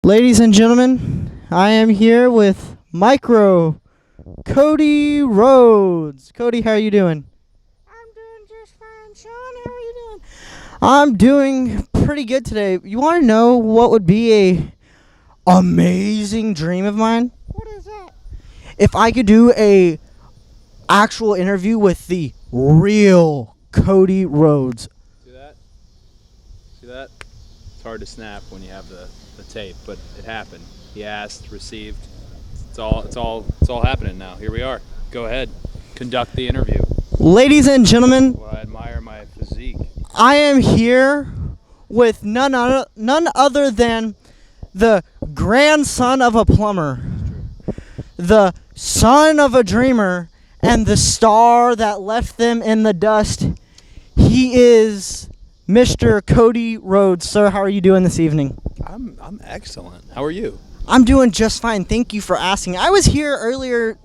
Ladies and gentlemen, I am here with Micro Cody Rhodes. Cody, how are you doing? I'm doing just fine, Sean. How are you doing? I'm doing pretty good today. You want to know what would be a amazing dream of mine? What is that? If I could do a actual interview with the real Cody Rhodes. See that? See that? It's hard to snap when you have the tape, but it happened. He asked, received. It's all happening now. Here we are. Go ahead. Conduct the interview. Ladies and gentlemen, Well, I admire my physique. I am here with none other than the grandson of a plumber, the son of a dreamer, and the star that left them in the dust. He is Mr. Cody Rhodes. Sir, how are you doing this evening? I'm excellent. How are you? I'm doing just fine. Thank you for asking. I was here earlier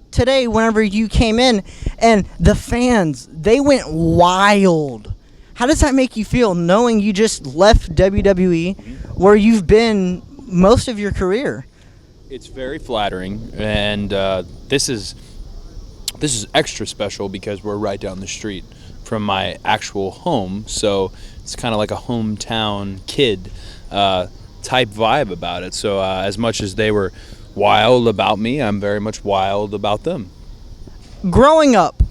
today whenever you came in, and the fans, they went wild. How does that make you feel, knowing you just left WWE, where you've been most of your career? It's very flattering, and this is extra special because we're right down the street from my actual home, so it's kind of like a hometown kid type vibe about it. So as much as they were wild about me, I'm very much wild about them. Growing up,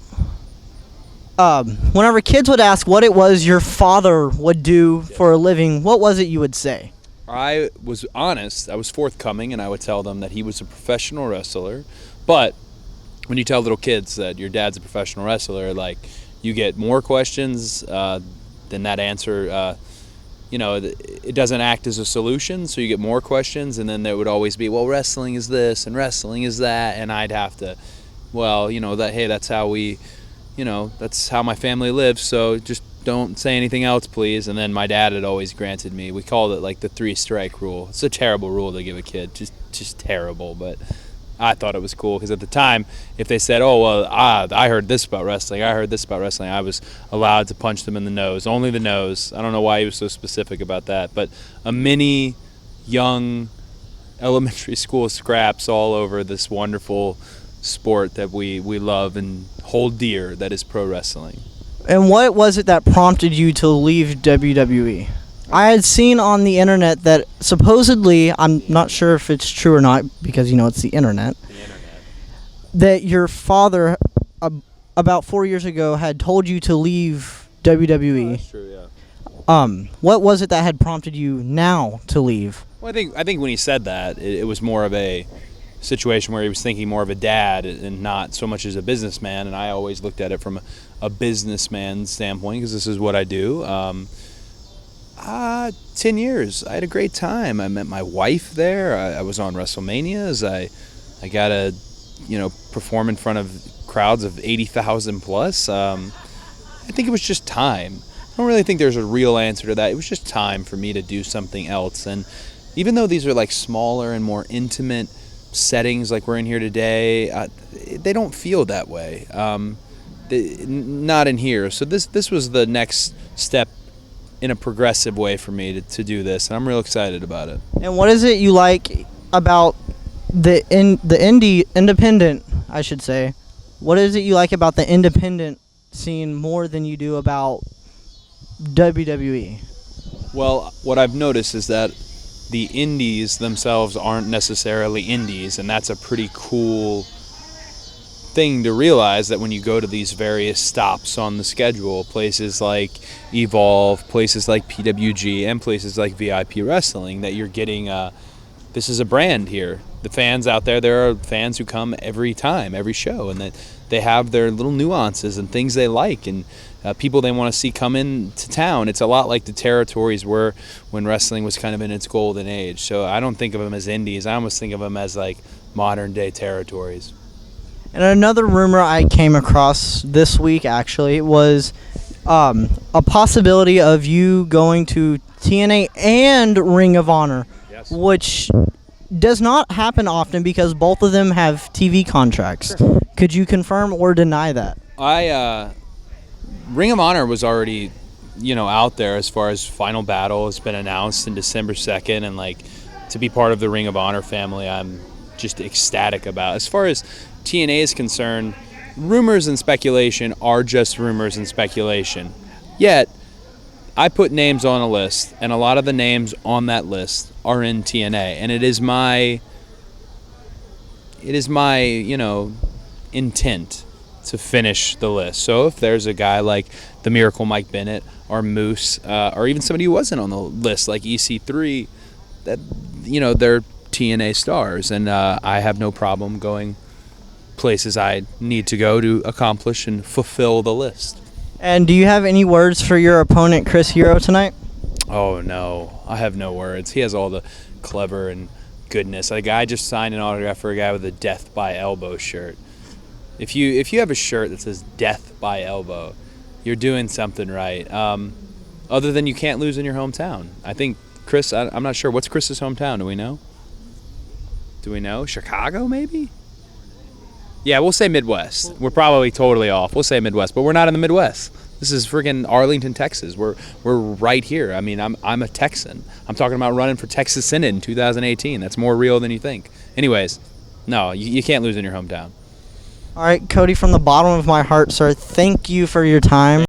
whenever kids would ask what it was your father would do for a living, what was it you would say? I was honest, I was forthcoming, and I would tell them that he was a professional wrestler. But when you tell little kids that your dad's a professional wrestler, like, you get more questions than that answer. It doesn't act as a solution, so you get more questions, and then there would always be, well, wrestling is this and wrestling is that, and I'd have to, that's how we, that's how my family lives, so just don't say anything else, please. And then my dad had always granted me, we called it like the 3-strike rule. It's a terrible rule to give a kid, just terrible, but I thought it was cool because at the time, if they said, oh, well, I heard this about wrestling, I was allowed to punch them in the nose, only the nose. I don't know why he was so specific about that, but a mini, young, elementary school scraps all over this wonderful sport that we love and hold dear, that is pro wrestling. And what was it that prompted you to leave WWE? I had seen on the internet that supposedly, I'm not sure if it's true or not, because it's the internet. That your father, about 4 years ago, had told you to leave WWE. Oh, that's true, yeah. What was it that had prompted you now to leave? Well, I think when he said that, it was more of a situation where he was thinking more of a dad and not so much as a businessman. And I always looked at it from a businessman standpoint because this is what I do. 10 years. I had a great time. I met my wife there. I was on WrestleManias. I got to, perform in front of crowds of 80,000 plus. I think it was just time. I don't really think there's a real answer to that. It was just time for me to do something else. And even though these are like smaller and more intimate settings like we're in here today, they don't feel that way. Not in here. So this was the next step in a progressive way for me to do this, and I'm real excited about it. And what is it you like about the independent, I should say? What is it you like about the independent scene more than you do about WWE? Well, what I've noticed is that the indies themselves aren't necessarily indies, and that's a pretty cool thing to realize, that when you go to these various stops on the schedule, places like Evolve, places like PWG, and places like VIP Wrestling, that you're getting this is a brand here. The fans out there are fans who come every time, every show, and that they have their little nuances and things they like, and people they want to see come into town. It's a lot like the territories were when wrestling was kind of in its golden age. So I don't think of them as indies. I almost think of them as like modern day territories. And another rumor I came across this week, actually, was a possibility of you going to TNA and Ring of Honor, Yes. which does not happen often because both of them have TV contracts. Sure. Could you confirm or deny that? Ring of Honor was already, out there as far as Final Battle has been announced in December 2nd, and like to be part of the Ring of Honor family, I'm just ecstatic about. As far as TNA is concerned, rumors and speculation are just rumors and speculation. Yet, I put names on a list, and a lot of the names on that list are in TNA, and it is my intent to finish the list. So if there's a guy like the Miracle Mike Bennett or Moose, or even somebody who wasn't on the list like EC3, that they're TNA stars, and I have no problem going places I need to go to accomplish and fulfill the list. And do you have any words for your opponent, Chris Hero, tonight? Oh no, I have no words. He has all the clever and goodness. Like, I just signed an autograph for a guy with a Death by Elbow shirt. If you have a shirt that says Death by Elbow, you're doing something right. Other than you can't lose in your hometown. I think Chris, I'm not sure. What's Chris's hometown? Do we know? Chicago, maybe? Yeah, we'll say Midwest. We're probably totally off. We'll say Midwest, but we're not in the Midwest. This is freaking Arlington, Texas. We're right here. I mean, I'm a Texan. I'm talking about running for Texas Synod in 2018. That's more real than you think. Anyways, no, you can't lose in your hometown. All right, Cody, from the bottom of my heart, sir, thank you for your time.